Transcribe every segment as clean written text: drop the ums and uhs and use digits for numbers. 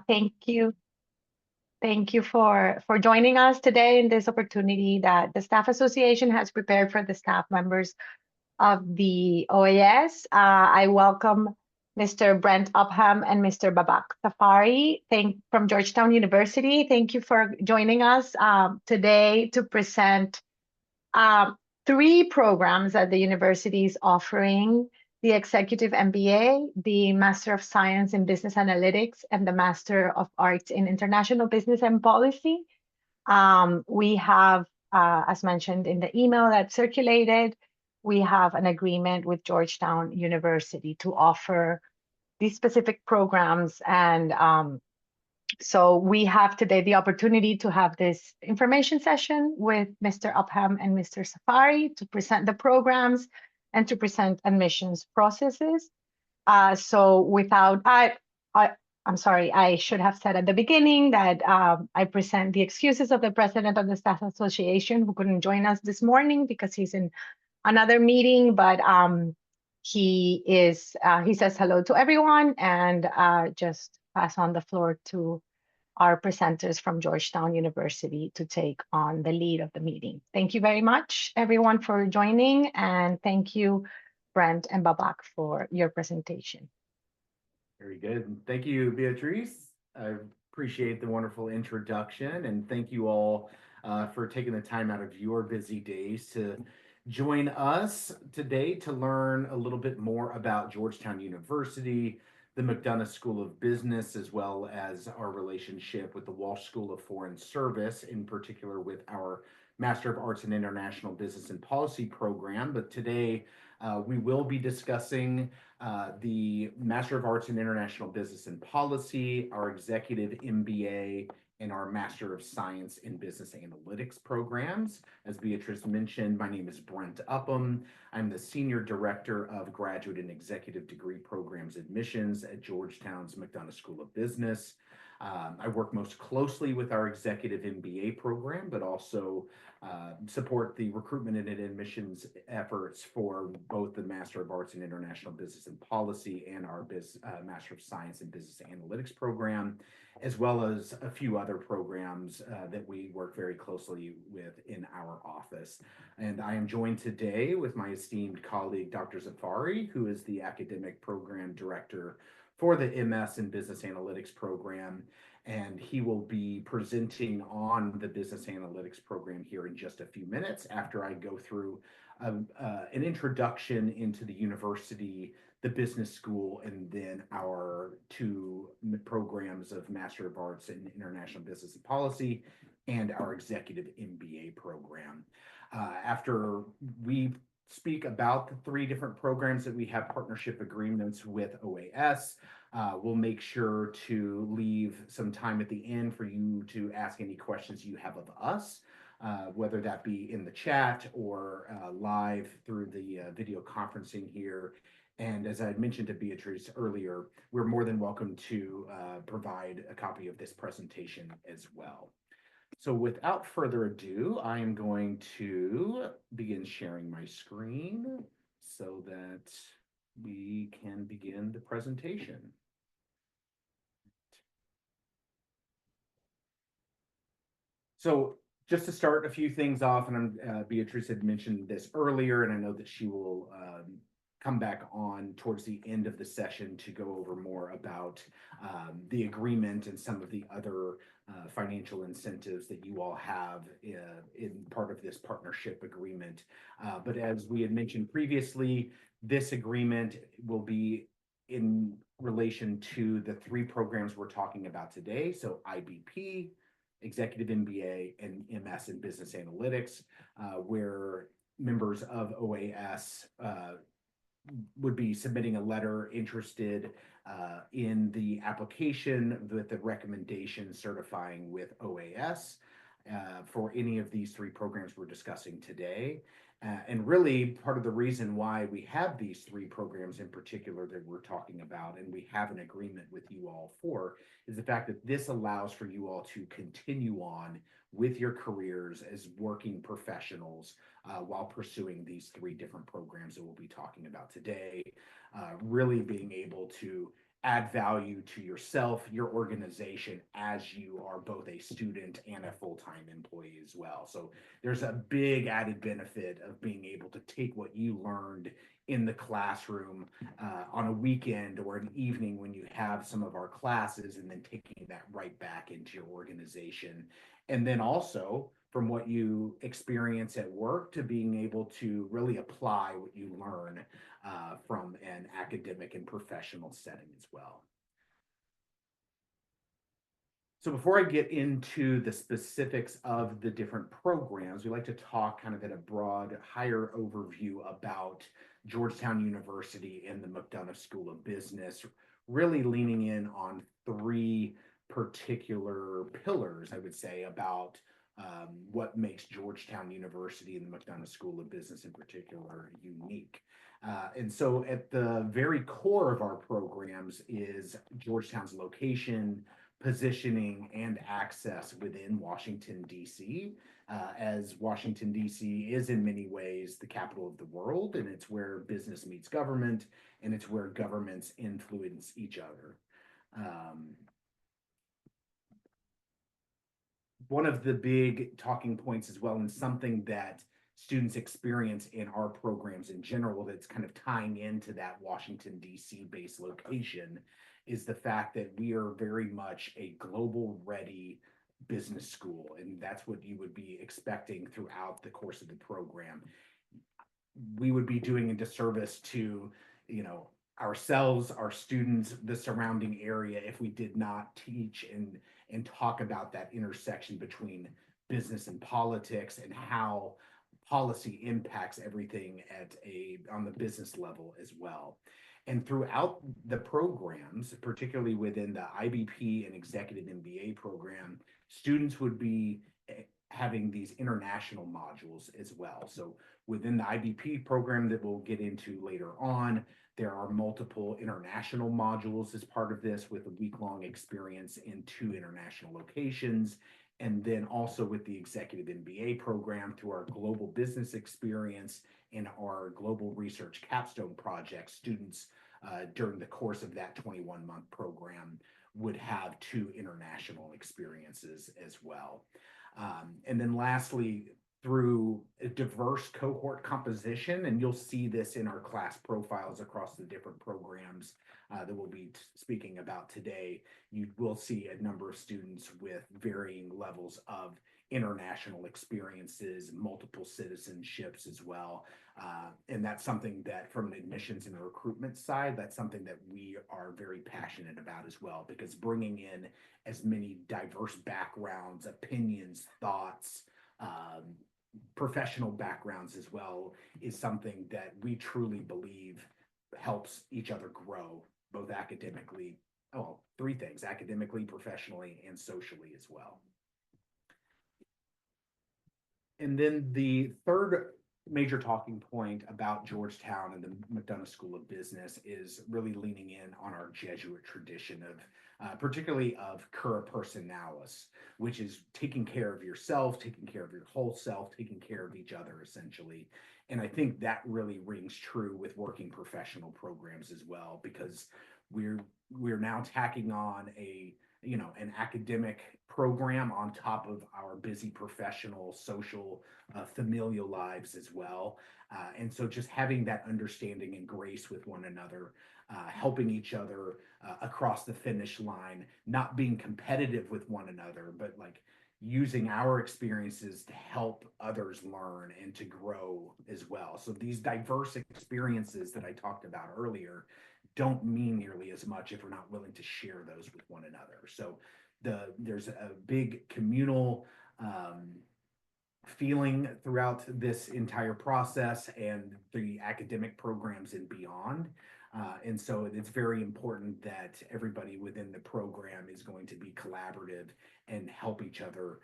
Thank you. Thank you for joining us today in this opportunity that the Staff Association has prepared for the staff members of the OAS. I welcome Mr. Brent Upham and Mr. Babak Safari from Georgetown University. Thank you for joining us today to present um, three programs that the university is offering: the Executive MBA, the Master of Science in Business Analytics, and the Master of Arts in International Business and Policy. We have, as mentioned in the email that circulated, we have an agreement with Georgetown University to offer these specific programs. And so we have today the opportunity to have this information session with Mr. Upham and Mr. Safari to present the programs and to present admissions processes. So without, I'm sorry, I should have said at the beginning that I present the excuses of the president of the Staff Association who couldn't join us this morning because he's in another meeting, but he says hello to everyone and just pass on the floor to our presenters from Georgetown University to take on the lead of the meeting. Thank you very much, everyone, for joining, and thank you, Brent and Babak, for your presentation. Very good. Thank you, Beatrice. I appreciate the wonderful introduction, and thank you all for taking the time out of your busy days to join us today to learn a little bit more about Georgetown University, the McDonough School of Business, as well as our relationship with the Walsh School of Foreign Service, in particular with our Master of Arts in International Business and Policy program. But today we will be discussing the Master of Arts in International Business and Policy, our Executive MBA, and our Master of Science in Business Analytics programs. As Beatrice mentioned, my name is Brent Upham. I'm the Senior Director of Graduate and Executive Degree Programs Admissions at Georgetown's McDonough School of Business. I work most closely with our Executive MBA program, but also support the recruitment and admissions efforts for both the Master of Arts in International Business and Policy and our Master of Science in Business Analytics program, as well as a few other programs that we work very closely with in our office. And I am joined today with my esteemed colleague, Dr. Safari, who is the Academic Program Director for the MS in Business Analytics program. And he will be presenting on the Business Analytics program here in just a few minutes after I go through an introduction into the university, the business school, and then our two programs of Master of Arts in International Business and Policy and our Executive MBA program. After we speak about the three different programs that we have partnership agreements with OAS, we'll make sure to leave some time at the end for you to ask any questions you have of us, whether that be in the chat or live through the video conferencing here. And as I had mentioned to Beatrice earlier, we're more than welcome to provide a copy of this presentation as well. So without further ado, I am going to begin sharing my screen so that we can begin the presentation. So just to start a few things off, and Beatrice had mentioned this earlier, and I know that she will come back on towards the end of the session to go over more about the agreement and some of the other financial incentives that you all have in part of this partnership agreement. But as we had mentioned previously, this agreement will be in relation to the three programs we're talking about today. So IBP, Executive MBA, and MS in Business Analytics, where members of OAS would be submitting a letter interested in the application with the recommendation certifying with OAS for any of these three programs we're discussing today. And really part of the reason why we have these three programs in particular that we're talking about and we have an agreement with you all for is the fact that this allows for you all to continue on with your careers as working professionals while pursuing these three different programs that we'll be talking about today, really being able to add value to yourself, your organization, as you are both a student and a full-time employee as well. So there's a big added benefit of being able to take what you learned in the classroom on a weekend or an evening when you have some of our classes, and then taking that right back into your organization. And then also from what you experience at work to being able to really apply what you learn from an academic and professional setting as well. So before I get into the specifics of the different programs, we like to talk kind of at a broad, higher overview about Georgetown University and the McDonough School of Business, really leaning in on three particular pillars, I would say, about what makes Georgetown University and the McDonough School of Business in particular unique. And so at the very core of our programs is Georgetown's location, positioning, and access within Washington, D.C., as Washington, D.C. is in many ways the capital of the world, and it's where business meets government, and it's where governments influence each other. One of the big talking points as well, and something that students experience in our programs in general that's kind of tying into that Washington, D.C. based location, is the fact that we are very much a global ready business school. And that's what you would be expecting throughout the course of the program. We would be doing a disservice to, ourselves, our students, the surrounding area, if we did not teach and talk about that intersection between business and politics, and how policy impacts everything on the business level as well. And throughout the programs, particularly within the IBP and Executive MBA program, students would be having these international modules as well. So within the IBP program that we'll get into later on, there are multiple international modules as part of this, with a week-long experience in 2 international locations. And then also with the Executive MBA program, through our global business experience and our global research capstone project, students during the course of that 21-month program would have 2 international experiences as well. And then lastly, through a diverse cohort composition, and you'll see this in our class profiles across the different programs that we'll be speaking about today, you will see a number of students with varying levels of international experiences, multiple citizenships as well. And that's something that, from an admissions and recruitment side, that's something that we are very passionate about as well, because bringing in as many diverse backgrounds, opinions, thoughts, professional backgrounds as well, is something that we truly believe helps each other grow, both academically, 3 things: academically, professionally, and socially as well. And then the third major talking point about Georgetown and the McDonough School of Business is really leaning in on our Jesuit tradition of particularly of cura personalis, which is taking care of yourself, taking care of your whole self, taking care of each other, essentially. And I think that really rings true with working professional programs as well, because we're now tacking on an academic program on top of our busy professional, social, familial lives as well. And so just having that understanding and grace with one another, helping each other across the finish line, not being competitive with one another, but like using our experiences to help others learn and to grow as well. So these diverse experiences that I talked about earlier don't mean nearly as much if we're not willing to share those with one another. So there's a big communal feeling throughout this entire process and the academic programs and beyond. And so it's very important that everybody within the program is going to be collaborative and help each other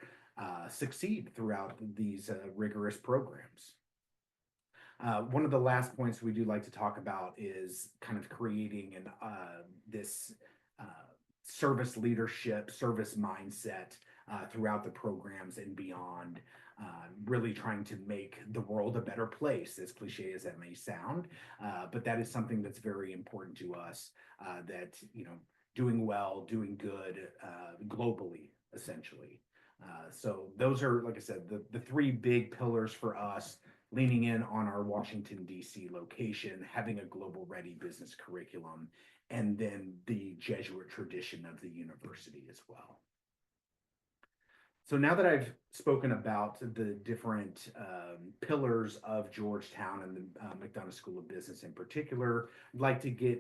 succeed throughout these rigorous programs. One of the last points we do like to talk about is kind of creating this service leadership, service mindset throughout the programs and beyond. really trying to make the world a better place, as cliche as that may sound. But that is something that's very important to us, that, doing well, doing good, globally, essentially. So those are, like I said, the three big pillars for us: leaning in on our Washington, D.C. location, having a global ready business curriculum, and then the Jesuit tradition of the university as well. So now that I've spoken about the different pillars of Georgetown and the McDonough School of Business in particular, I'd like to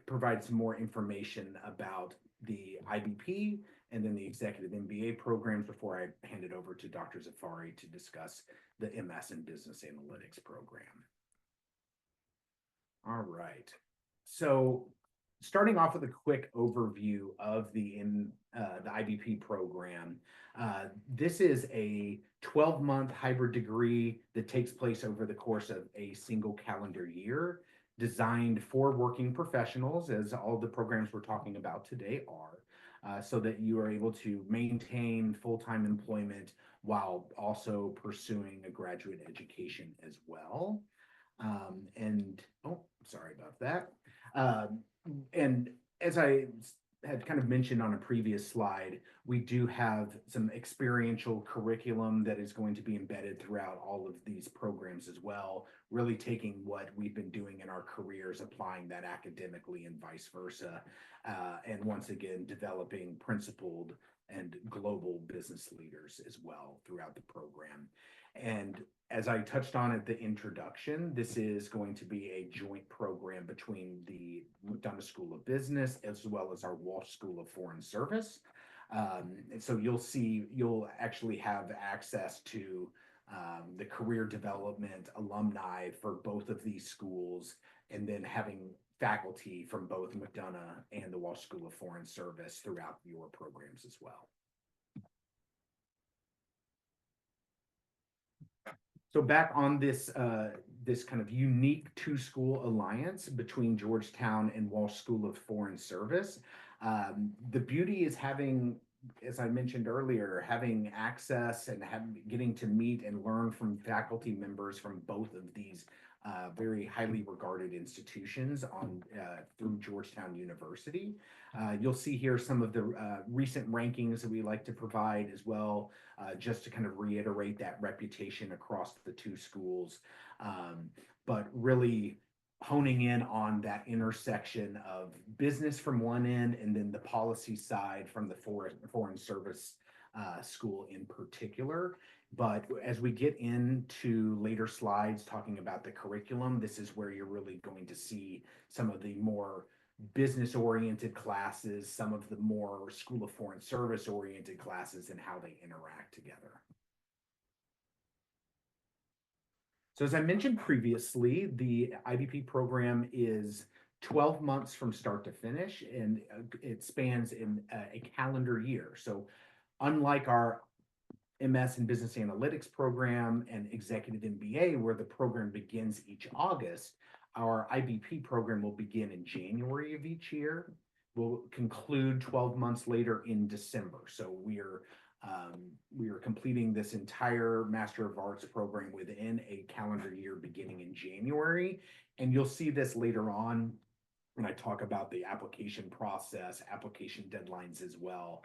provide some more information about the IBP and then the Executive MBA programs before I hand it over to Dr. Zafari to discuss the MS in Business Analytics program. All right. So starting off with a quick overview of the IBP program, this is a 12-month hybrid degree that takes place over the course of a single calendar year, designed for working professionals, as all the programs we're talking about today are, so that you are able to maintain full-time employment while also pursuing a graduate education as well. Sorry about that. And as I had kind of mentioned on a previous slide, we do have some experiential curriculum that is going to be embedded throughout all of these programs as well, really taking what we've been doing in our careers, applying that academically and vice versa, and once again, developing principled and global business leaders as well throughout the program. And as I touched on at the introduction, this is going to be a joint program between the McDonough School of Business as well as our Walsh School of Foreign Service. And so you'll actually have access to the career development alumni for both of these schools, and then having faculty from both McDonough and the Walsh School of Foreign Service throughout your programs as well. So back on this kind of unique two-school alliance between Georgetown and Walsh School of Foreign Service, the beauty is having, as I mentioned earlier, having access and getting to meet and learn from faculty members from both of these very highly regarded institutions through Georgetown University. You'll see here some of the recent rankings that we like to provide as well, just to kind of reiterate that reputation across the two schools, but really honing in on that intersection of business from one end and then the policy side from the foreign service school in particular. But as we get into later slides talking about the curriculum, this is where you're really going to see some of the more business-oriented classes, some of the more School of Foreign Service-oriented classes, and how they interact together. So as I mentioned previously, the IBP program is 12 months from start to finish, and it spans in a calendar year. So unlike our MS in Business Analytics program and Executive MBA, where the program begins each August, our IBP program will begin in January of each year. We'll conclude 12 months later in December. So we are completing this entire Master of Arts program within a calendar year beginning in January. And you'll see this later on when I talk about the application process, application deadlines as well,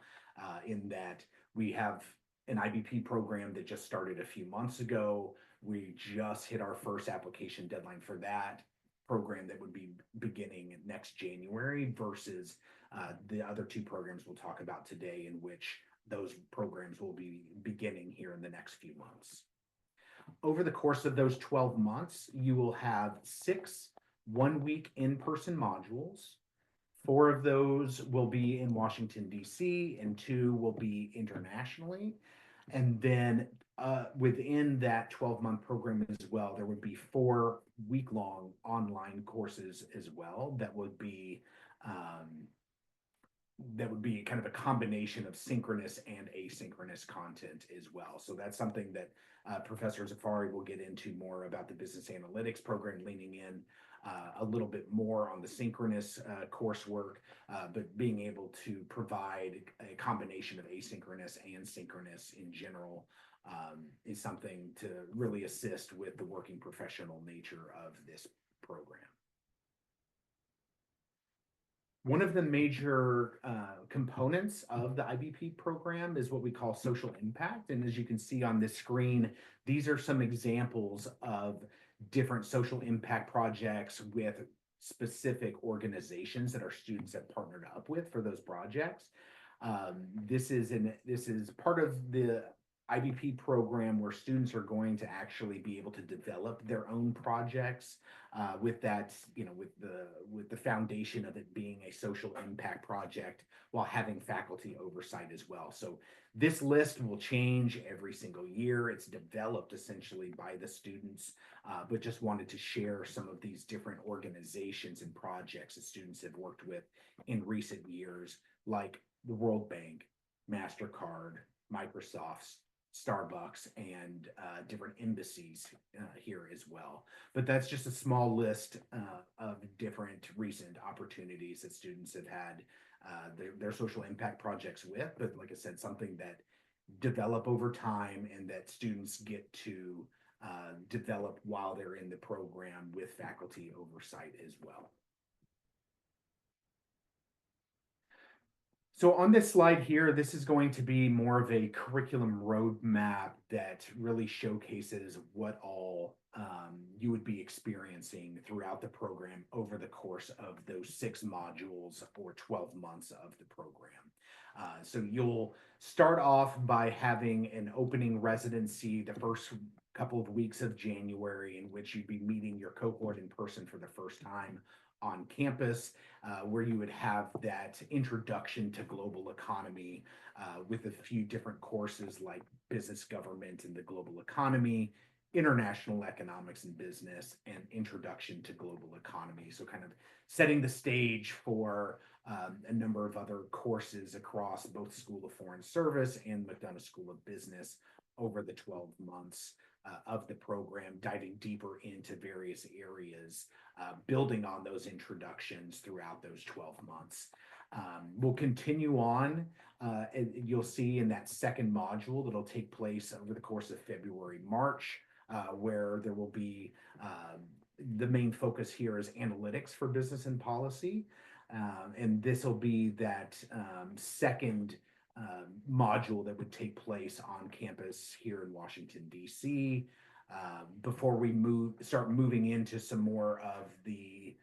in that we have an IBP program that just started a few months ago. We just hit our first application deadline for that program that would be beginning next January versus the other two programs we'll talk about today, in which those programs will be beginning here in the next few months. Over the course of those 12 months, you will have 6 one-week in-person modules. 4 of those will be in Washington, D.C., and 2 will be internationally. And then within that 12-month program as well, there would be 4 week-long online courses as well that would be kind of a combination of synchronous and asynchronous content as well. So that's something that Professor Zafari will get into more about the business analytics program, leaning in a little bit more on the synchronous coursework, but being able to provide a combination of asynchronous and synchronous in general is something to really assist with the working professional nature of this program. One of the major components of the IBP program is what we call social impact. And as you can see on this screen, these are some examples of different social impact projects with specific organizations that our students have partnered up with for those projects. This is part of the IBP program where students are going to actually be able to develop their own projects with that, with the foundation of it being a social impact project while having faculty oversight as well. So this list will change every single year. It's developed essentially by the students, but just wanted to share some of these different organizations and projects that students have worked with in recent years, like the World Bank, MasterCard, Microsoft, Starbucks, and different embassies here as well. But that's just a small list of different recent opportunities that students have had their social impact projects with. But like I said, something that develop over time and that students get to develop while they're in the program with faculty oversight as well. So on this slide here, this is going to be more of a curriculum roadmap that really showcases what all you would be experiencing throughout the program over the course of those 6 modules or 12 months of the program. So you'll start off by having an opening residency the first couple of weeks of January, in which you'd be meeting your cohort in person for the first time on campus, where you would have that introduction to global economy with a few different courses like business government and the global economy, international economics and business, and introduction to global economy. So kind of setting the stage for a number of other courses across both School of Foreign Service and McDonough School of Business over the 12 months of the program, diving deeper into various areas, building on those introductions throughout those 12 months. We'll continue on, and you'll see in that second module that'll take place over the course of February, March, where there will be the main focus here is analytics for business and policy. And this will be that second module that would take place on campus here in Washington, D.C. Before we start moving into some more of the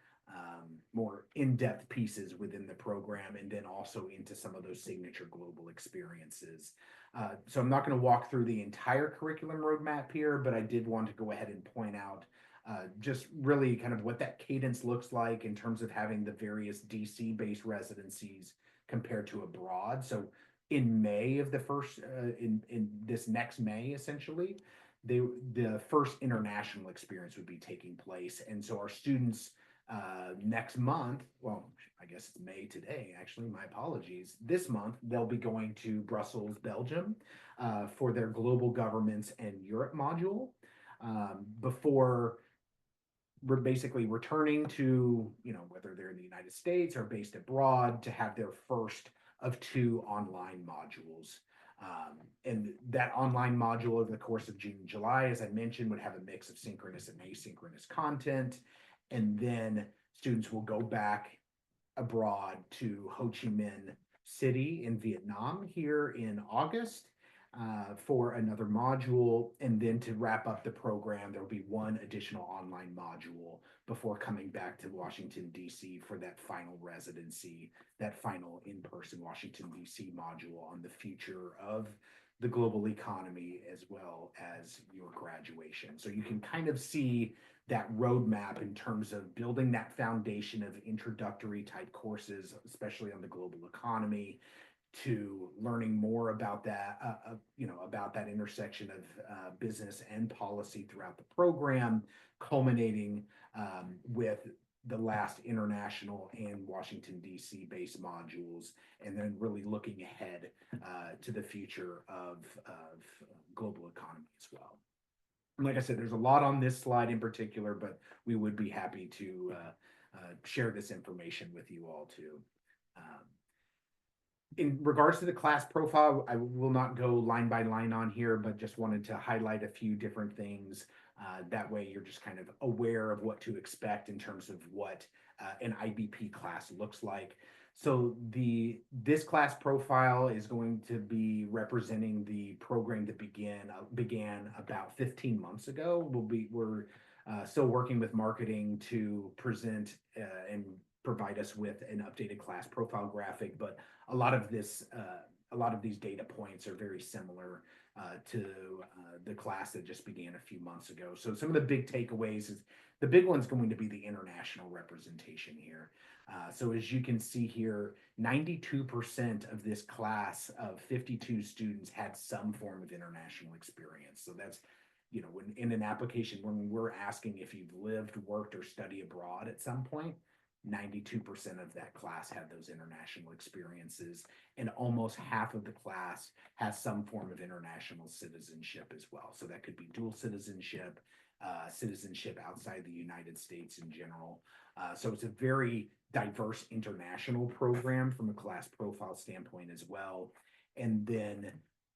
more in-depth pieces within the program, and then also into some of those signature global experiences. So I'm not going to walk through the entire curriculum roadmap here, but I did want to go ahead and point out just really kind of what that cadence looks like in terms of having the various DC-based residencies compared to abroad. So in May of the first, in this next May, essentially, the first international experience would be taking place. And so our students next month, well, I guess it's May today, actually, my apologies. This month, they'll be going to Brussels, Belgium for their Global Governments and Europe module before we're basically returning to, whether they're in the United States or based abroad, to have their first of 2 online modules. And that online module over the course of June and July, as I mentioned, would have a mix of synchronous and asynchronous content. And then students will go back abroad to Ho Chi Minh City in Vietnam here in August for another module. And then to wrap up the program, there will be 1 additional online module before coming back to Washington, D.C. for that final residency, that final in-person Washington, D.C. module on the future of the global economy, as well as your graduation. So you can kind of see that roadmap in terms of building that foundation of introductory type courses, especially on the global economy, to learning more about that, about that intersection of business and policy throughout the program, culminating with the last international and Washington, D.C. based modules, and then really looking ahead to the future of global economy as well. And like I said, there's a lot on this slide in particular, but we would be happy to share this information with you all too. Um, in regards to the class profile, I will not go line by line on here, but just wanted to highlight a few different things. That way you're just kind of aware of what to expect in terms of what an IBP class looks like. So this class profile is going to be representing the program that began about 15 months ago. We're still working with marketing to present and provide us with an updated class profile graphic, but a lot of these data points are very similar to the class that just began a few months ago. So some of the big takeaways is the big one's going to be the international representation here. So as you can see here, 92% of this class of 52 students had some form of international experience. So that's, when in an application, when we're asking if you've lived, worked, or studied abroad at some point, 92% of that class had those international experiences, and almost half of the class has some form of international citizenship as well. So that could be dual citizenship, citizenship outside the United States in general. So it's a very diverse international program from a class profile standpoint as well. And then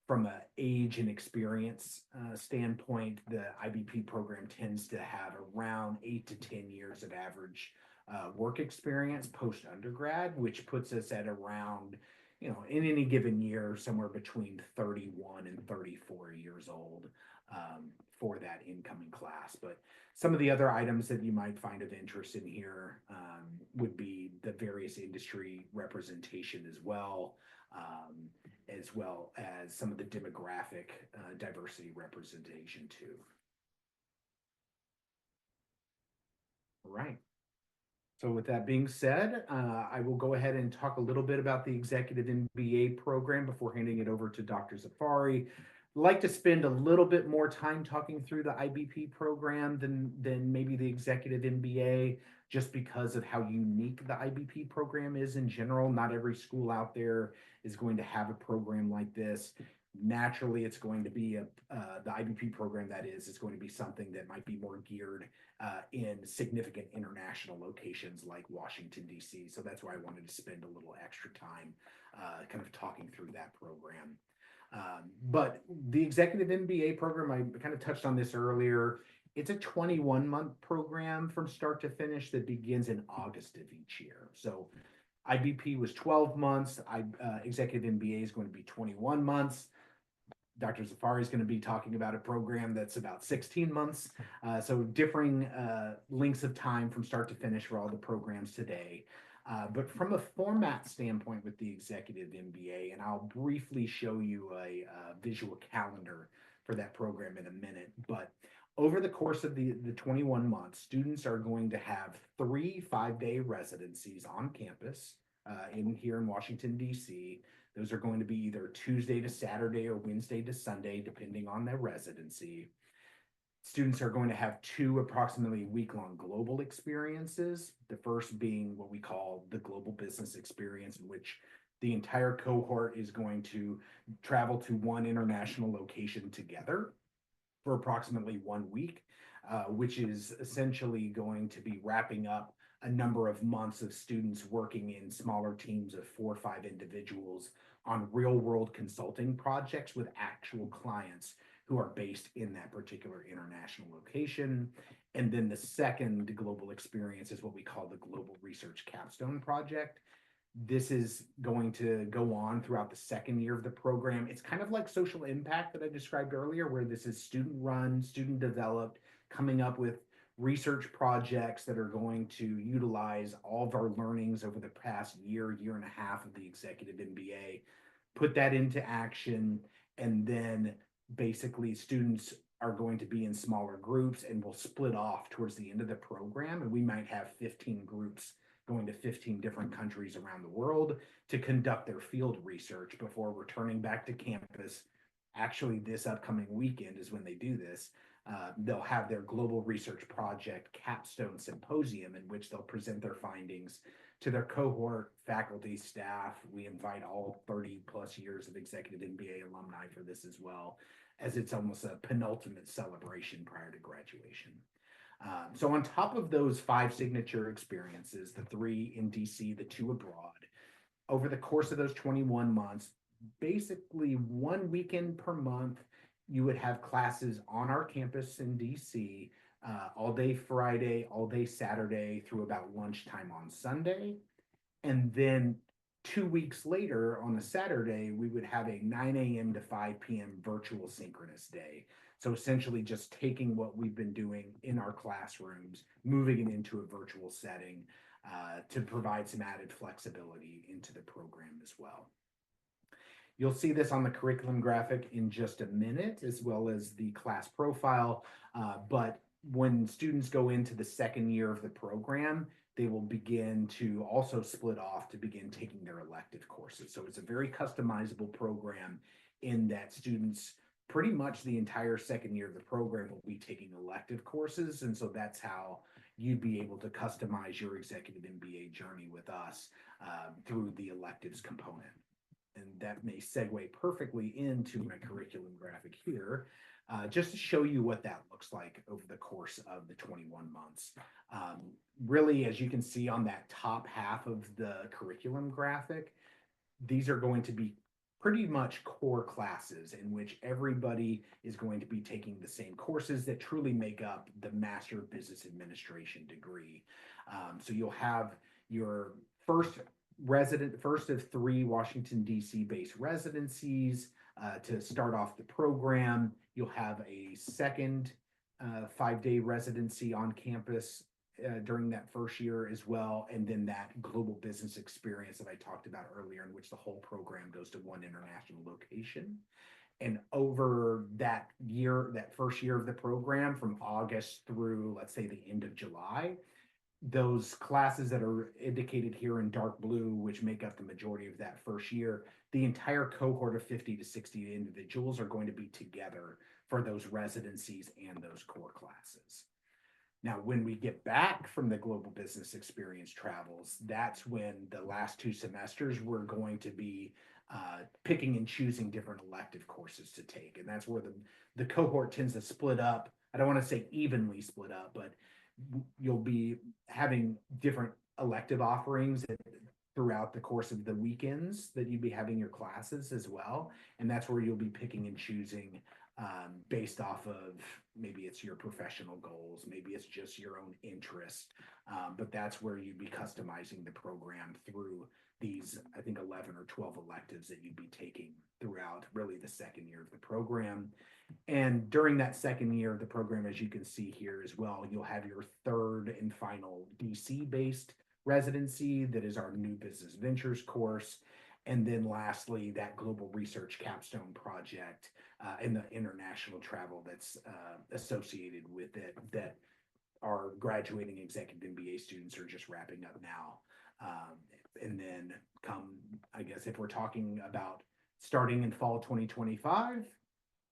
from an age and experience standpoint, the IBP program tends to have around 8 to 10 years of average work experience post undergrad, which puts us at around, in any given year, somewhere between 31 and 34 years old for that incoming class. But some of the other items that you might find of interest in here would be the various industry representation as well as some of the demographic diversity representation too. All right. So with that being said, I will go ahead and talk a little bit about the Executive MBA program before handing it over to Dr. Zafari. I'd like to spend a little bit more time talking through the IBP program than maybe the Executive MBA, just because of how unique the IBP program is in general. Not every school out there is going to have a program like this. Naturally, it's going to be the IBP program that is going to be something that might be more geared in significant international locations like Washington, D.C. So that's why I wanted to spend a little extra time kind of talking through that program. But the Executive MBA program, I kind of touched on this earlier. It's a 21-month program from start to finish that begins in August of each year. So IBP was 12 months. Executive MBA is going to be 21 months. Dr. Zafari is going to be talking about a program that's about 16 months. So differing lengths of time from start to finish for all the programs today. But from a format standpoint with the Executive MBA, and I'll briefly show you a visual calendar for that program in a minute, but over the course of the 21 months, students are going to have 3 5-day residencies on campus here in Washington, D.C. Those are going to be either Tuesday to Saturday or Wednesday to Sunday, depending on their residency. Students are going to have 2 approximately week-long global experiences. The first being what we call the global business experience, in which the entire cohort is going to travel to one international location together for approximately 1 week, which is essentially going to be wrapping up a number of months of students working in smaller teams of 4 or 5 individuals on real world consulting projects with actual clients who are based in that particular international location. And then the second global experience is what we call the Global Research Capstone Project. This is going to go on throughout the second year of the program. It's kind of like social impact that I described earlier, where this is student run, student developed, coming up with research projects that are going to utilize all of our learnings over the past year and a half of the Executive MBA, put that into action, and then basically students are going to be in smaller groups and will split off towards the end of the program. And we might have 15 groups going to 15 different countries around the world to conduct their field research before returning back to campus. Actually, this upcoming weekend is when they do this. They'll have their Global Research Project Capstone Symposium, in which they'll present their findings To their cohort, faculty, staff, we invite all 30 plus years of executive MBA alumni for this as well, as it's almost a penultimate celebration prior to graduation. So on top of those 5 signature experiences, the 3 in DC, the 2 abroad, over the course of those 21 months, basically 1 weekend per month, you would have classes on our campus in DC, all day Friday, all day Saturday through about lunchtime on Sunday. And then 2 weeks later on a Saturday, we would have a 9 a.m. to 5 p.m. virtual synchronous day. So essentially just taking what we've been doing in our classrooms, moving it into a virtual setting to provide some added flexibility into the program as well. You'll see this on the curriculum graphic in just a minute, as well as the class profile. But when students go into the second year of the program, they will begin to also split off to begin taking their elective courses. So it's a very customizable program in that students pretty much the entire second year of the program will be taking elective courses. And so that's how you'd be able to customize your executive MBA journey with us through the electives component. And that may segue perfectly into my curriculum graphic here, just to show you what that looks like over the course of the 21 months. Really, as you can see on that top half of the curriculum graphic, these are going to be pretty much core classes in which everybody is going to be taking the same courses that truly make up the Master of Business Administration degree. So you'll have your first of 3 Washington, D.C. based residencies to start off the program. You'll have a second 5-day residency on campus during that first year as well. And then that global business experience that I talked about earlier, in which the whole program goes to 1 international location. And over that year, that first year of the program, from August through, let's say, the end of July, those classes that are indicated here in dark blue, which make up the majority of that first year, the entire cohort of 50 to 60 individuals are going to be together for those residencies and those core classes. Now, when we get back from the global business experience travels, that's when the last 2 semesters we're going to be picking and choosing different elective courses to take. And that's where the cohort tends to split up. I don't want to say evenly split up, but you'll be having different elective offerings throughout the course of the weekends that you'd be having your classes as well. And that's where you'll be picking and choosing based off of maybe it's your professional goals, maybe it's just your own interest, but that's where you'd be customizing the program through these, I think, 11 or 12 electives that you'd be taking throughout really the second year of the program. And during that second year of the program, as you can see here as well, you'll have your third and final DC-based residency that is our new business ventures course. And then lastly, that global research capstone project and the international travel that's associated with it that our graduating executive MBA students are just wrapping up now. And then I guess if we're talking about starting in fall 2025,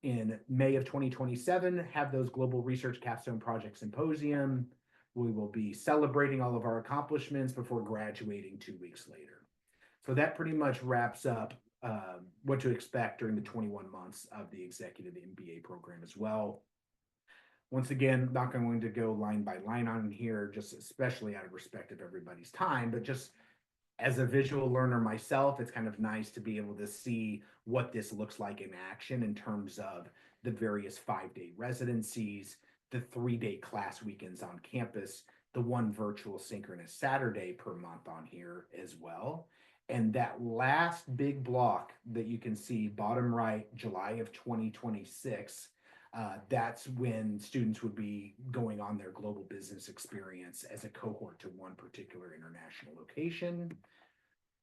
in May of 2027, have those global research capstone project symposium. We will be celebrating all of our accomplishments before graduating 2 weeks later. So that pretty much wraps up what to expect during the 21 months of the executive MBA program as well. Once again, not going to go line by line on here, just especially out of respect of everybody's time, but just as a visual learner myself, it's kind of nice to be able to see what this looks like in action in terms of the various 5-day residencies, the 3-day class weekends on campus, the 1 virtual synchronous Saturday per month on here as well. And that last big block that you can see bottom right, July of 2026, that's when students would be going on their global business experience as a cohort to 1 particular international location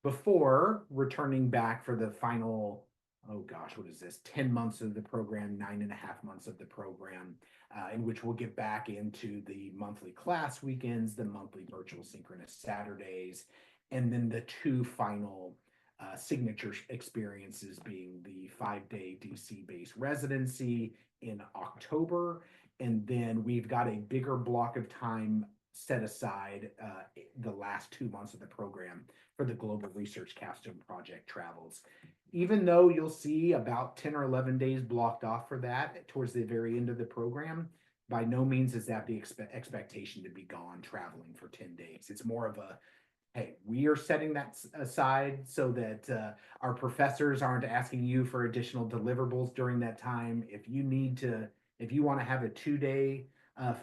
before returning back for the final, oh gosh, what is this, 10 months of the program, 9.5 months of the program, in which we'll get back into the monthly class weekends, the monthly virtual synchronous Saturdays, and then the 2 final signature experiences being the 5-day DC-based residency in October. And then we've got a bigger block of time set aside the last 2 months of the program for the Global Research Capstone Project travels. Even though you'll see about 10 or 11 days blocked off for that towards the very end of the program, by no means is that the expectation to be gone traveling for 10 days. It's more of a, hey, we are setting that aside so that our professors aren't asking you for additional deliverables during that time. If you want to have a 2-day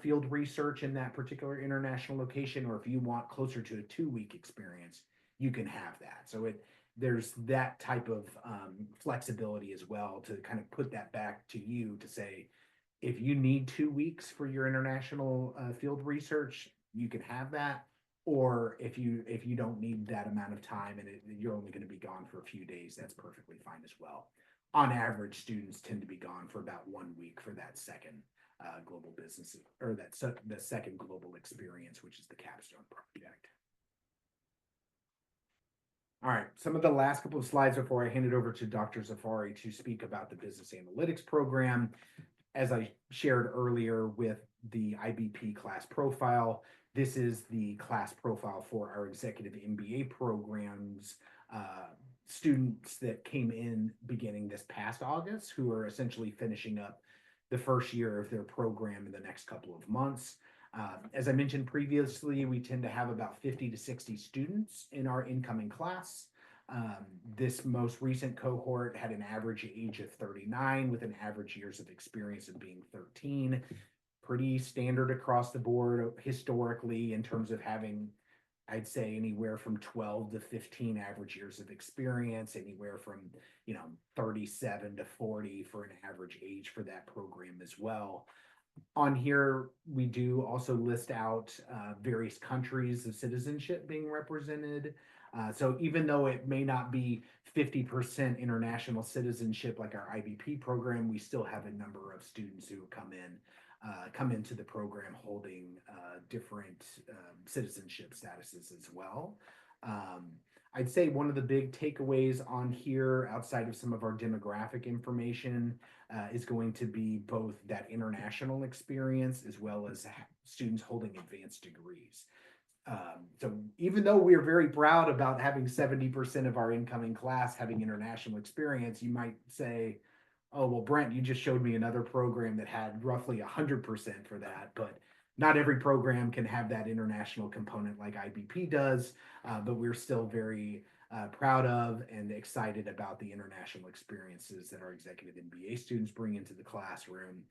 field research in that particular international location, or if you want closer to a 2-week experience, you can have that. So there's that type of flexibility as well to kind of put that back to you to say, if you need 2 weeks for your international field research, you can have that. Or if you don't need that amount of time and you're only going to be gone for a few days, that's perfectly fine as well. On average, students tend to be gone for about 1 week for that second global business, or the second global experience, which is the capstone project. All right, some of the last couple of slides before I hand it over to Dr. Zafari to speak about the business analytics program. As I shared earlier with the IBP class profile, this is the class profile for our executive MBA programs students that came in beginning this past August, who are essentially finishing up the first year of their program in the next couple of months. As I mentioned previously, we tend to have about 50 to 60 students in our incoming class. This most recent cohort had an average age of 39 with an average years of experience of being 13. Pretty standard across the board historically in terms of having, I'd say, anywhere from 12 to 15 average years of experience, anywhere from 37 to 40 for an average age for that program as well. On here, we do also list out various countries of citizenship being represented. So even though it may not be 50% international citizenship like our IBP program, we still have a number of students who come into the program holding different citizenship statuses as well. I'd say one of the big takeaways on here, outside of some of our demographic information, is going to be both that international experience as well as students holding advanced degrees. So even though we are very proud about having 70% of our incoming class having international experience, you might say, oh, well, Brent, you just showed me another program that had roughly 100% for that, but not every program can have that international component like IBP does, but we're still very proud of and excited about the international experiences that our executive MBA students bring into the classroom.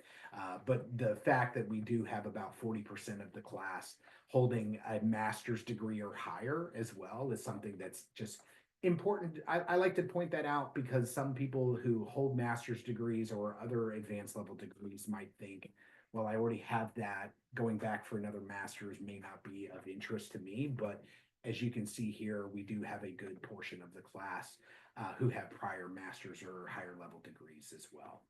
But the fact that we do have about 40% of the class holding a master's degree or higher as well is something that's just important. I like to point that out because some people who hold master's degrees or other advanced level degrees might think, well, I already have that. Going back for another master's may not be of interest to me, but as you can see here, we do have a good portion of the class who have prior master's or higher level degrees as well.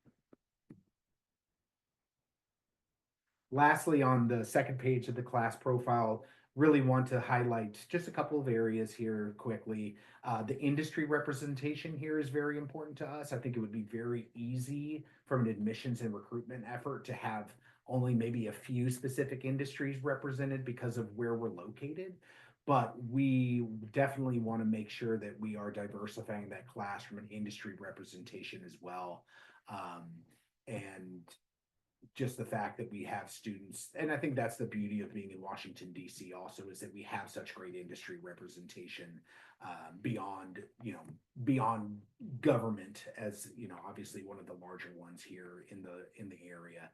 Lastly, on the second page of the class profile, really want to highlight just a couple of areas here quickly. The industry representation here is very important to us. I think it would be very easy from an admissions and recruitment effort to have only maybe a few specific industries represented because of where we're located. But we definitely want to make sure that we are diversifying that class from an industry representation as well. And just the fact that we have students, and I think that's the beauty of being in Washington, D.C. also, is that we have such great industry representation beyond government, as obviously one of the larger ones here in the area.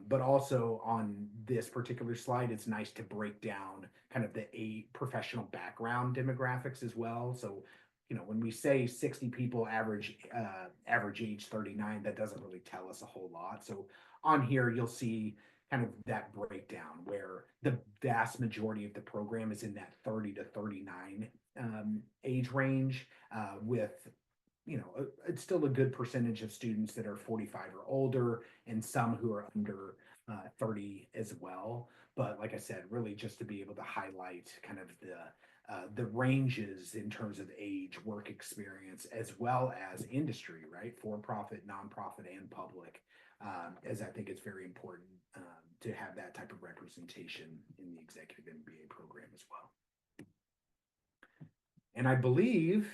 But also on this particular slide, it's nice to break down kind of the 8 professional background demographics as well. So when we say 60 people average age 39, that doesn't really tell us a whole lot. So on here, you'll see kind of that breakdown where the vast majority of the program is in that 30 to 39 age range with, it's still a good percentage of students that are 45 or older and some who are under 30 as well. But like I said, really just to be able to highlight kind of the ranges in terms of age, work experience, as well as industry, right? For-profit, nonprofit, and public. as I think it's very important to have that type of representation in the executive MBA program as well. And I believe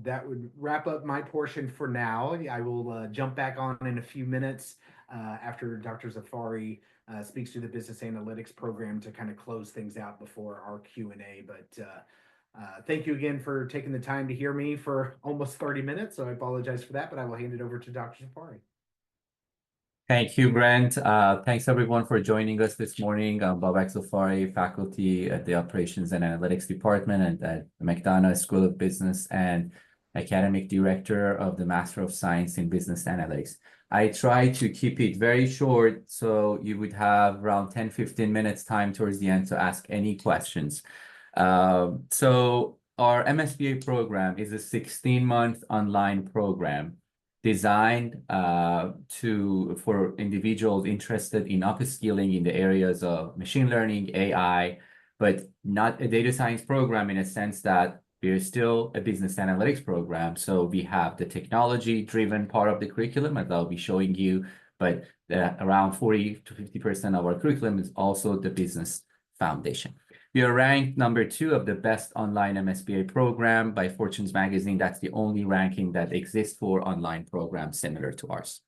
that would wrap up my portion for now. I will jump back on in a few minutes after Dr. Zafari speaks to the business analytics program to kind of close things out before our Q&A. But thank you again for taking the time to hear me for almost 30 minutes. So I apologize for that, but I will hand it over to Dr. Zafari. Thank you, Brent. Thanks everyone for joining us this morning. I'm Babak Zafari, faculty at the Operations and Analytics Department and at the McDonough School of Business and Academic Director of the Master of Science in Business Analytics. I try to keep it very short so you would have around 10-15 minutes time towards the end to ask any questions. So our MSBA program is a 16-month online program designed for individuals interested in upskilling in the areas of machine learning, AI, but not a data science program in a sense that we're still a business analytics program. So we have the technology-driven part of the curriculum, as I'll be showing you, but around 40 to 50% of our curriculum is also the business foundation. We are ranked number 2 of the best online MSBA program by Fortune's magazine. That's the only ranking that exists for online programs similar to ours.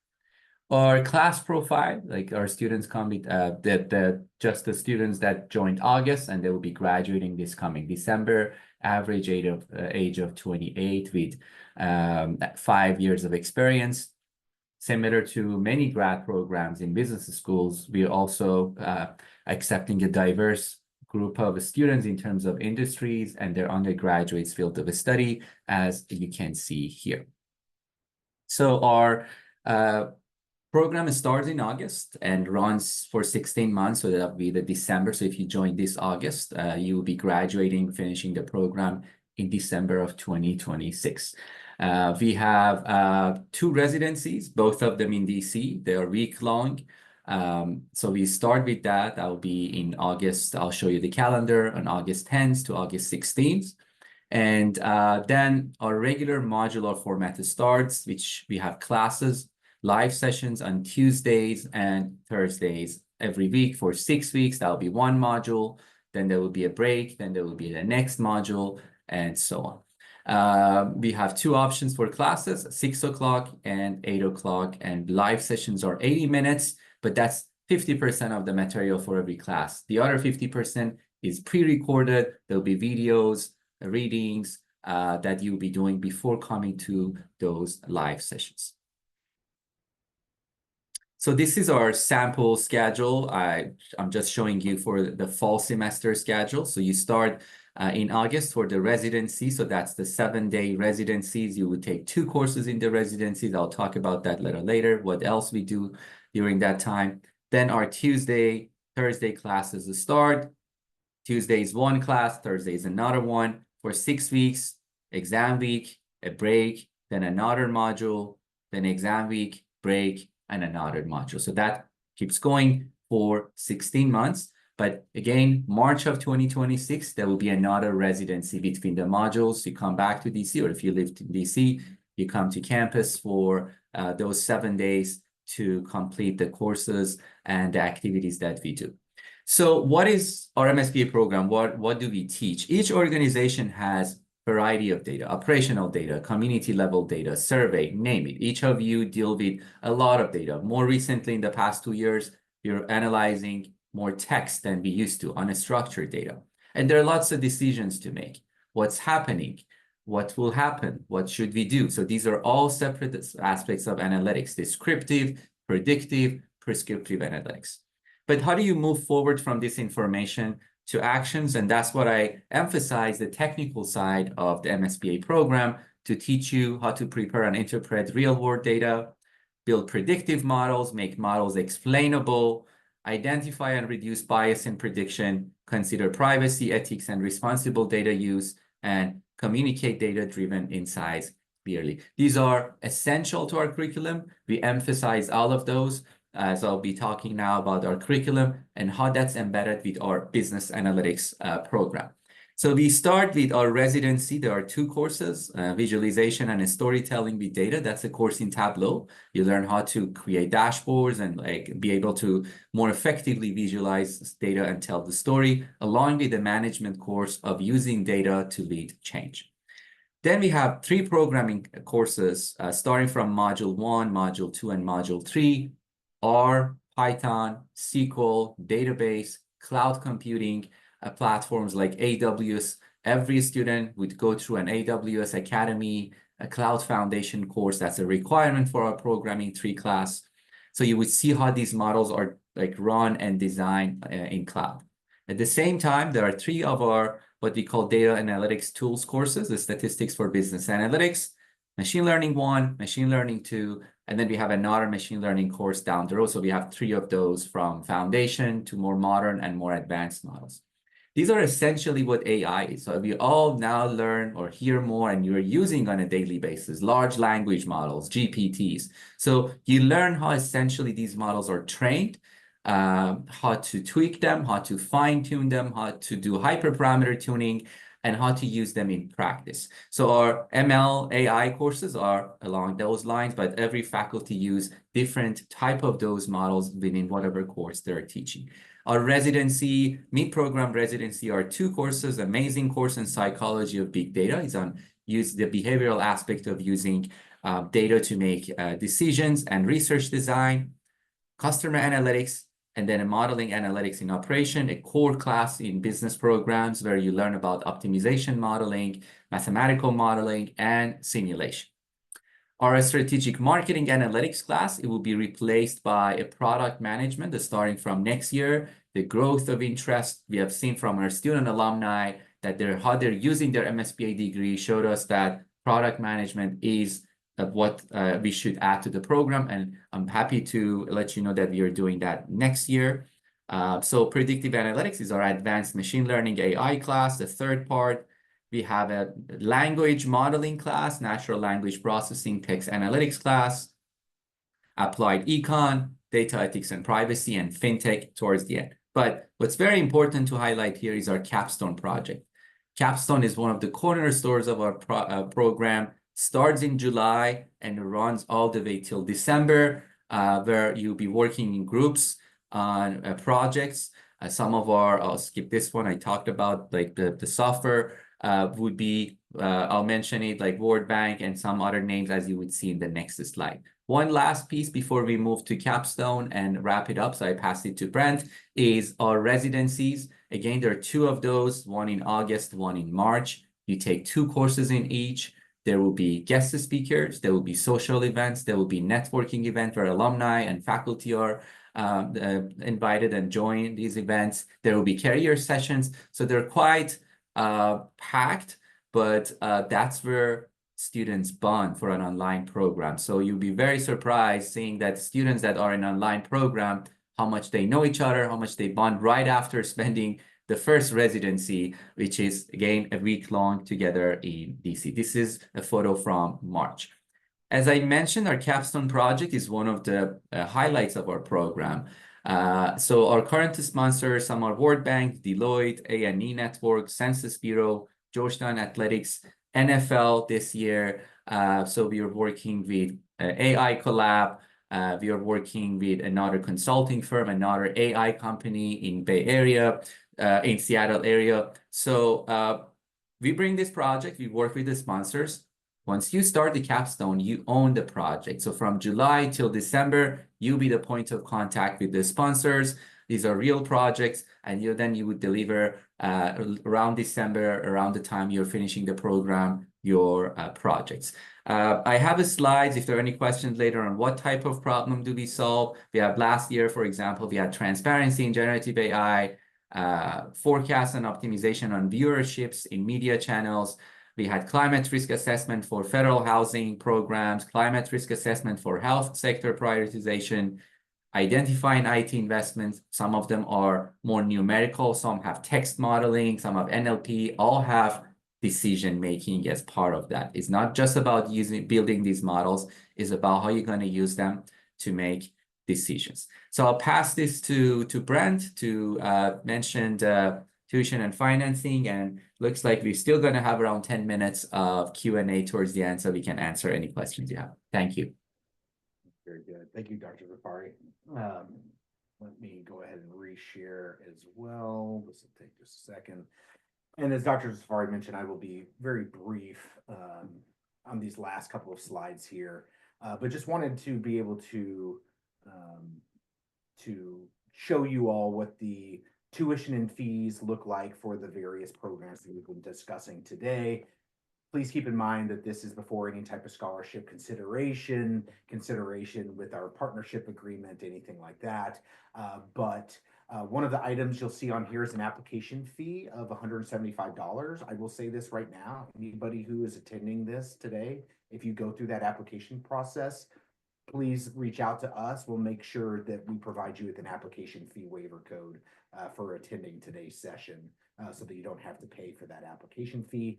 Our class profile, like our students come with just the students that joined August, and they will be graduating this coming December, average age of 28 with 5 years of experience. Similar to many grad programs in business schools, we are also accepting a diverse group of students in terms of industries and their undergraduates field of study, as you can see here. So our program starts in August and runs for 16 months, so that'll be the December. So if you join this August, you will be graduating, finishing the program in December of 2026. We have 2 residencies, both of them in DC. They are week-long. So we start with that. I'll be in August. I'll show you the calendar on August 10th to August 16th. And then our regular modular format starts, which we have classes, live sessions on Tuesdays and Thursdays every week for 6 weeks. That'll be 1 module. Then there will be a break. Then there will be the next module and so on. We have 2 options for classes, 6 o'clock and 8 o'clock, and live sessions are 80 minutes. But that's 50% of the material for every class. The other 50% is pre-recorded. There'll be videos, readings that you'll be doing before coming to those live sessions. So this is our sample schedule. I'm just showing you for the fall semester schedule. So you start in August for the residency. So that's the 7-day residencies. You would take 2 courses in the residencies. I'll talk about that later, what else we do during that time. Then our Tuesday, Thursday classes start. Tuesday is 1 class, Thursday is another one for 6 weeks, exam week, a break, then another module, then exam week, break, and another module. So that keeps going for 16 months. But again, March of 2026, there will be another residency between the modules. You come back to DC, or if you live in DC, you come to campus for those 7 days to complete the courses and the activities that we do. So what is our MSBA program? What do we teach? Each organization has a variety of data, operational data, community level data, survey, name it. Each of you deal with a lot of data. More recently, in the past 2 years, you're analyzing more text than we used to, unstructured data. And there are lots of decisions to make. What's happening? What will happen? What should we do? So these are all separate aspects of analytics: descriptive, predictive, prescriptive analytics. But how do you move forward from this information to actions? And that's what I emphasize, the technical side of the MSBA program, to teach you how to prepare and interpret real-world data, build predictive models, make models explainable, identify and reduce bias in prediction, consider privacy, ethics, and responsible data use, and communicate data-driven insights clearly. These are essential to our curriculum. We emphasize all of those, as I'll be talking now about our curriculum and how that's embedded with our business analytics program. So we start with our residency. There are two courses, visualization and storytelling with data. That's a course in Tableau. You learn how to create dashboards and like be able to more effectively visualize data and tell the story, along with the management course of using data to lead change. Then we have 3 programming courses, starting from Module 1, Module 2, and Module 3, R, Python, SQL, database, cloud computing, platforms like AWS. Every student would go through an AWS Academy, a Cloud Foundation course. That's a requirement for our Programming 3 class. So you would see how these models are like run and designed in cloud. At the same time, there are 3 of our what we call data analytics tools courses, the statistics for business analytics, machine learning 1, machine learning 2, and then we have another machine learning course down the road. So we have 3 of those from foundation to more modern and more advanced models. These are essentially what AI is. So we all now learn or hear more, and you're using on a daily basis, large language models, GPTs. So you learn how essentially these models are trained, how to tweak them, how to fine tune them, how to do hyperparameter tuning, and how to use them in practice. So our ML AI courses are along those lines, but every faculty use different type of those models within whatever course they're teaching. Our residency, mid-program residency are 2 courses, amazing course in psychology of big data is on use the behavioral aspect of using data to make decisions and research design, customer analytics, and then a modeling analytics in operation, a core class in business programs where you learn about optimization modeling, mathematical modeling, and simulation. Our strategic marketing analytics class, it will be replaced by a product management starting from next year. The growth of interest we have seen from our student alumni that how they're using their MSBA degree showed us that product management is what we should add to the program. And I'm happy to let you know that we are doing that next year. So predictive analytics is our advanced machine learning AI class, the 3rd part. We have a language modeling class, natural language processing, text analytics class, applied econ, data ethics and privacy, and fintech towards the end. But what's very important to highlight here is our capstone project. Capstone is one of the cornerstones of our program, starts in July and runs all the way till December, where you'll be working in groups on projects. Some of our, I'll skip this one, I talked about like the software would be, I'll mention it like World Bank and some other names as you would see in the next slide. One last piece before we move to capstone and wrap it up, so I pass it to Brent, is our residencies. Again, there are 2 of those, one in August, one in March. You take 2 courses in each. There will be guest speakers, there will be social events, there will be networking events where alumni and faculty are invited and join these events. There will be career sessions. So they're quite packed, but that's where students bond for an online program. So you'll be very surprised seeing that students that are in an online program, how much they know each other, how much they bond right after spending the first residency, which is again a week long together in DC. This is a photo from March. As I mentioned, our capstone project is one of the highlights of our program. So our current sponsors, some are World Bank, Deloitte, A&E Network, Census Bureau, Georgetown Athletics, NFL this year. So we are working with AI Collab. We are working with another consulting firm, another AI company in Bay Area, in Seattle area. So we bring this project, we work with the sponsors. Once you start the capstone, you own the project. So from July till December, you'll be the point of contact with the sponsors. These are real projects, and then you would deliver around December, around the time you're finishing the program, your projects. I have a slides if there are any questions later on what type of problem do we solve. We have last year, for example, we had transparency in generative AI, forecast and optimization on viewerships in media channels. We had climate risk assessment for federal housing programs, climate risk assessment for health sector prioritization, identifying IT investments. Some of them are more numerical, some have text modeling, some have NLP, all have decision-making as part of that. It's not just about building these models, it's about how you're going to use them to make decisions. So I'll pass this to Brent to mention tuition and financing. And looks like we're still going to have around 10 minutes of Q&A towards the end so we can answer any questions you have. Thank you. Very good. Thank you, Dr. Zafari. Let me go ahead and reshare as well. This will take just a second. And as Dr. Zafari mentioned, I will be very brief on these last couple of slides here, but just wanted to be able to show you all what the tuition and fees look like for the various programs that we've been discussing today. Please keep in mind that this is before any type of scholarship consideration with our partnership agreement, anything like that. But one of the items you'll see on here is an application fee of $175. I will say this right now, anybody who is attending this today, if you go through that application process, please reach out to us. We'll make sure that we provide you with an application fee waiver code for attending today's session so that you don't have to pay for that application fee.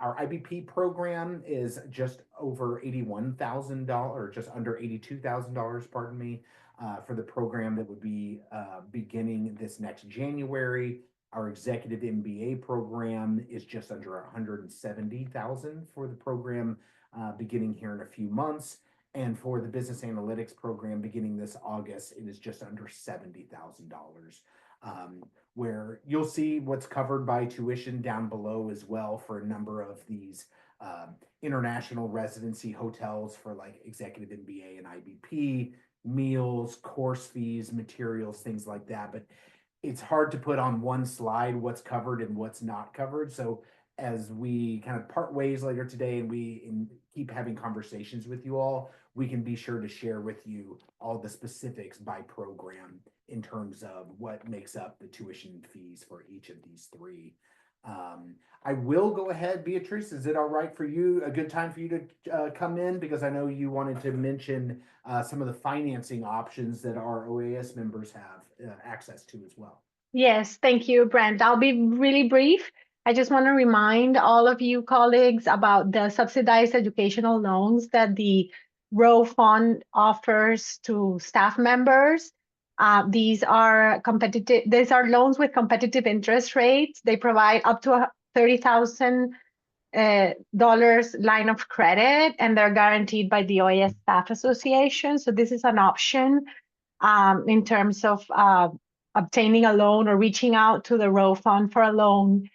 Our IBP program is just over $81,000, or just under $82,000, pardon me, for the program that would be beginning this next January. Our executive MBA program is just under $170,000 for the program beginning here in a few months. And for the business analytics program beginning this August, it is just under $70,000. Where you'll see what's covered by tuition down below as well for a number of these international residency hotels for like executive MBA and IBP, meals, course fees, materials, things like that. But it's hard to put on one slide what's covered and what's not covered. So as we kind of part ways later today and we keep having conversations with you all, we can be sure to share with you all the specifics by program in terms of what makes up the tuition fees for each of these three. I will go ahead, Beatrice, is it all right for you, a good time for you to come in? Because I know you wanted to mention some of the financing options that our OAS members have access to as well. Yes, thank you, Brent. I'll be really brief. I just want to remind all of you colleagues about the subsidized educational loans that the Row Fund offers to staff members. These are competitive. These are loans with competitive interest rates. They provide up to $30,000 line of credit, and they're guaranteed by the OAS Staff Association. So this is an option in terms of obtaining a loan or reaching out to the Row Fund for a loan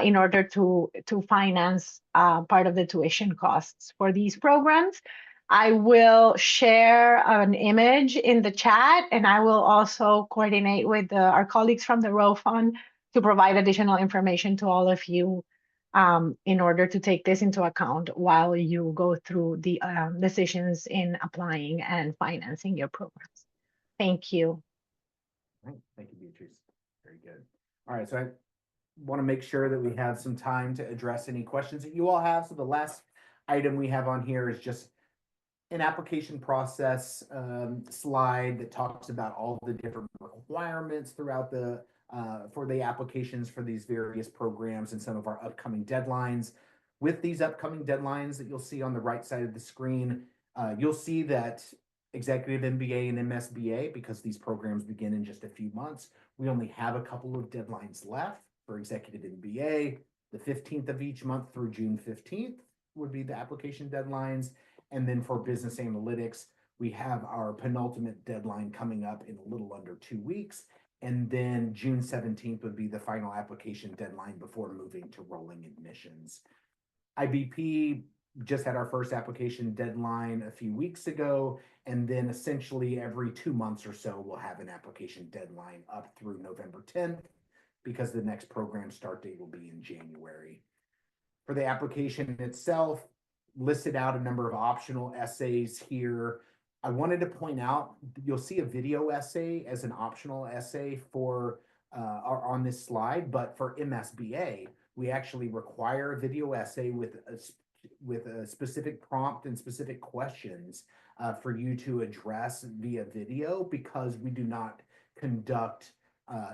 in order to finance part of the tuition costs for these programs. I will share an image in the chat, and I will also coordinate with our colleagues from the Row Fund to provide additional information to all of you in order to take this into account while you go through the decisions in applying and financing your programs. Thank you. All right. Thank you, Beatrice. Very good. All right, so I want to make sure that we have some time to address any questions that you all have. So the last item we have on here is just an application process slide that talks about all the different requirements throughout the for the applications for these various programs and some of our upcoming deadlines. With these upcoming deadlines that you'll see on the right side of the screen, you'll see that executive MBA and MSBA, because these programs begin in just a few months, we only have a couple of deadlines left. For executive MBA, the 15th of each month through June 15th would be the application deadlines. And then for business analytics, we have our penultimate deadline coming up in a little under 2 weeks. And then June 17th would be the final application deadline before moving to rolling admissions. IBP just had our first application deadline a few weeks ago, and then essentially every 2 months or so, we'll have an application deadline up through November 10th, because the next program start date will be in January. For the application itself, listed out a number of optional essays here. I wanted to point out, you'll see a video essay as an optional essay for on this slide, but for MSBA, we actually require a video essay with a specific prompt and specific questions for you to address via video, because we do not conduct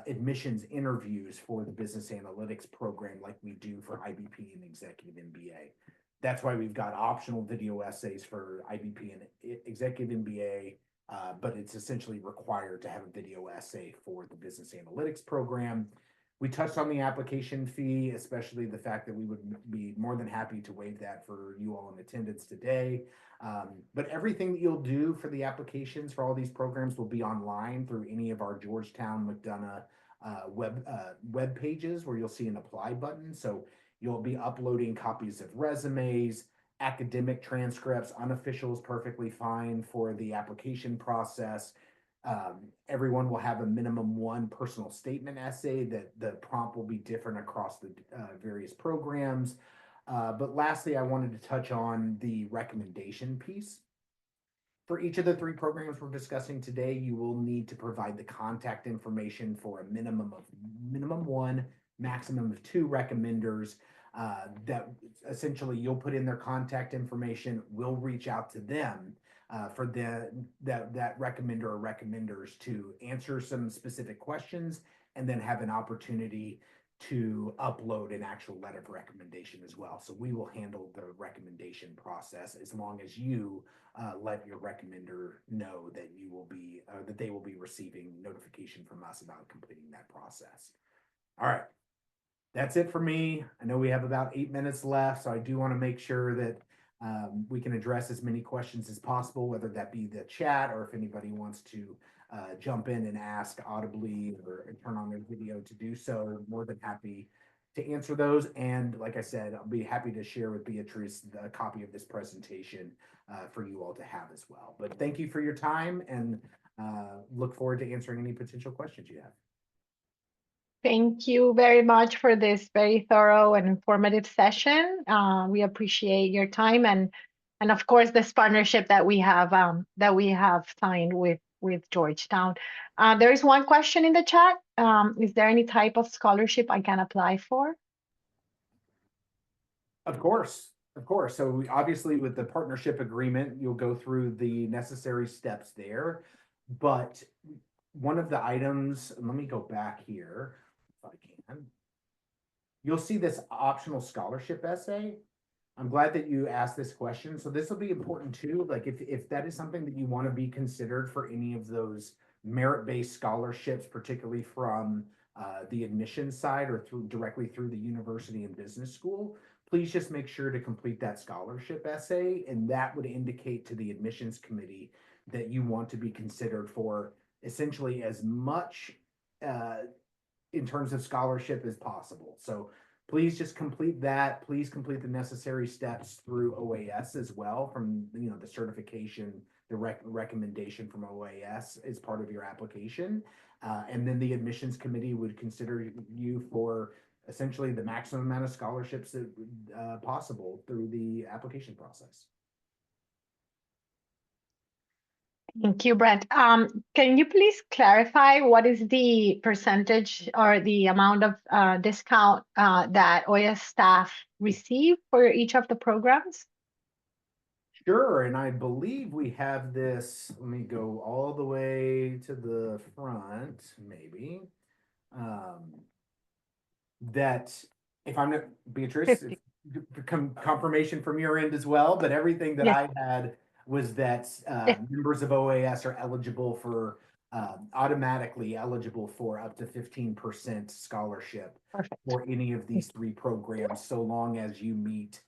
admissions interviews for the business analytics program like we do for IBP and executive MBA. That's why we've got optional video essays for IBP and executive MBA, but it's essentially required to have a video essay for the business analytics program. We touched on the application fee, especially the fact that we would be more than happy to waive that for you all in attendance today. But everything that you'll do for the applications for all these programs will be online through any of our Georgetown, McDonough web pages where you'll see an apply button. So you'll be uploading copies of resumes, academic transcripts. Unofficial is perfectly fine for the application process. Everyone will have a minimum one personal statement essay that the prompt will be different across the various programs. But lastly, I wanted to touch on the recommendation piece. For each of the three programs we're discussing today, you will need to provide the contact information for a minimum one, maximum of two recommenders. That essentially you'll put in their contact information. We'll reach out to them for that recommender or recommenders to answer some specific questions and then have an opportunity to upload an actual letter of recommendation as well. So we will handle the recommendation process as long as you let your recommender know that you will be that they will be receiving notification from us about completing that process. All right, that's it for me. I know we have about 8 minutes left, so I do want to make sure that we can address as many questions as possible, whether that be the chat or if anybody wants to jump in and ask audibly or turn on their video to do so. More than happy to answer those. And like I said, I'll be happy to share with Beatrice a copy of this presentation for you all to have as well. But thank you for your time and look forward to answering any potential questions you have. Thank you very much for this very thorough and informative session. We appreciate your time and of course this partnership that we have signed with Georgetown. There is one question in the chat. Is there any type of scholarship I can apply for? Of course. So obviously with the partnership agreement, you'll go through the necessary steps there. But one of the items, let me go back here if I can. You'll see this optional scholarship essay. I'm glad that you asked this question. So this will be important too. Like if that is something that you want to be considered for any of those merit-based scholarships, particularly from the admissions side or directly through the university and business school, please just make sure to complete that scholarship essay. And that would indicate to the admissions committee that you want to be considered for essentially as much in terms of scholarship as possible. So please just complete that. Please complete the necessary steps through OAS as well from the certification, the recommendation from OAS as part of your application. And then the admissions committee would consider you for essentially the maximum amount of scholarships that possible through the application process. Thank you, Brent. Can you please clarify what is the percentage or the amount of discount that OAS staff receive for each of the programs? Sure, and I believe we have this. Let me go all the way to the front, maybe. That if I'm not Beatrice, confirmation from your end as well, but everything that I had was that members of OAS are eligible for automatically eligible for up to 15% scholarship for any of these three programs, so long as you meet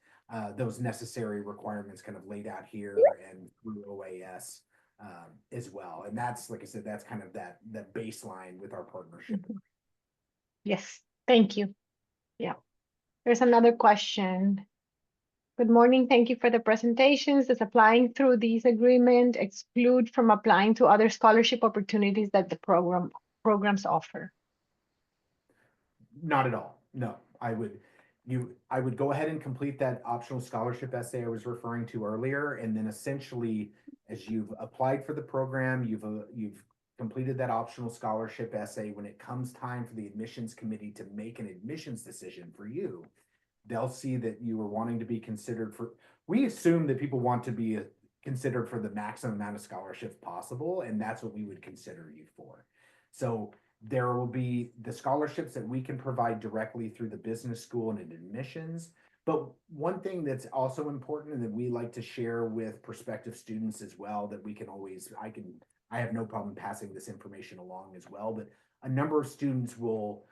those necessary requirements kind of laid out here and through OAS as well. And that's, like I said, that's kind of that baseline with our partnership. Yes, thank you. Yeah, there's another question. Good morning. Thank you for the presentations. Does applying through these agreement exclude from applying to other scholarship opportunities that the programs offer? Not at all. No, I would go ahead and complete that optional scholarship essay I was referring to earlier, and then essentially, as you've applied for the program, you've completed that optional scholarship essay. When it comes time for the admissions committee to make an admissions decision for you, they'll see that you are wanting to be considered for. We assume that people want to be considered for the maximum amount of scholarships possible, and that's what we would consider you for. So there will be the scholarships that we can provide directly through the business school and admissions. But one thing that's also important and that we like to share with prospective students as well, that we can always, I have no problem passing this information along as well, but a number of students will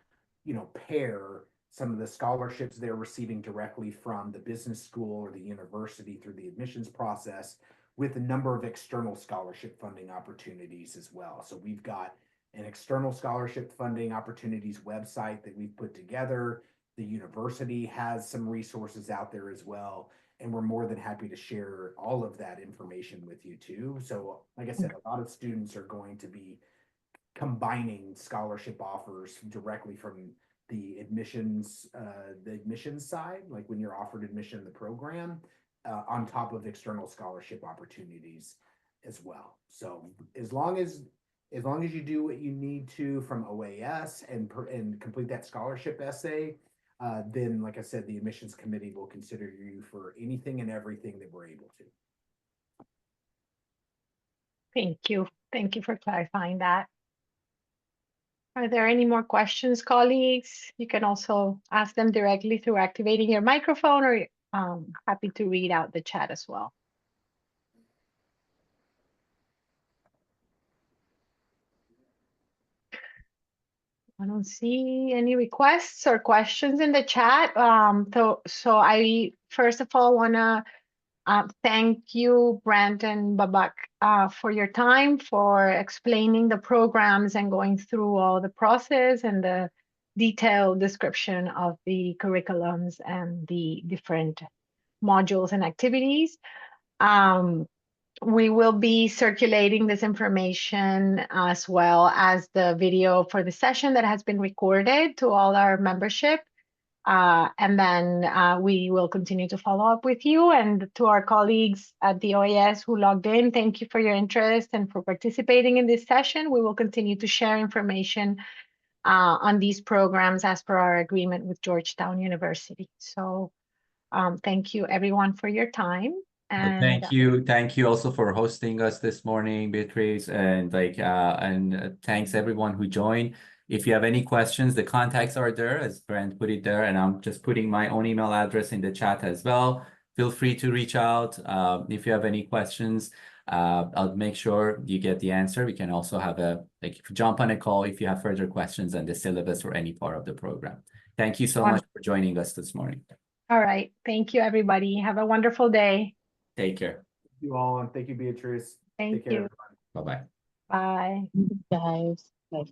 pair some of the scholarships they're receiving directly from the business school or the university through the admissions process with a number of external scholarship funding opportunities as well. So we've got an external scholarship funding opportunities website that we've put together. The university has some resources out there as well. And we're more than happy to share all of that information with you too. So like I said, a lot of students are going to be combining scholarship offers directly from the admissions side, like when you're offered admission in the program, on top of external scholarship opportunities as well. So as long as you do what you need to from OAS and complete that scholarship essay, then like I said, the admissions committee will consider you for anything and everything that we're able to. Thank you. Thank you for clarifying that. Are there any more questions, colleagues? You can also ask them directly through activating your microphone, or happy to read out the chat as well. I don't see any requests or questions in the chat. So I first of all want to thank you, Brent and Babak, for your time, for explaining the programs and going through all the process and the detailed description of the curriculums and the different modules and activities. We will be circulating this information as well as the video for the session that has been recorded to all our membership. And then we will continue to follow up with you, and to our colleagues at the OAS who logged in. Thank you for your interest and for participating in this session. We will continue to share information on these programs as per our agreement with Georgetown University. So thank you everyone for your time. And thank you also for hosting us this morning, Beatrice, and thanks everyone who joined. If you have any questions, the contacts are there, as Brent put it there, and I'm just putting my own email address in the chat as well. Feel free to reach out if you have any questions. I'll make sure you get the answer. We can also have jump on a call if you have further questions on the syllabus or any part of the program. Thank you so much for joining us this morning. All right. Thank you, everybody. Have a wonderful day. Take care. Thank you all, and thank you, Beatrice. Thank you. Bye-bye. Bye. Guys. Bye.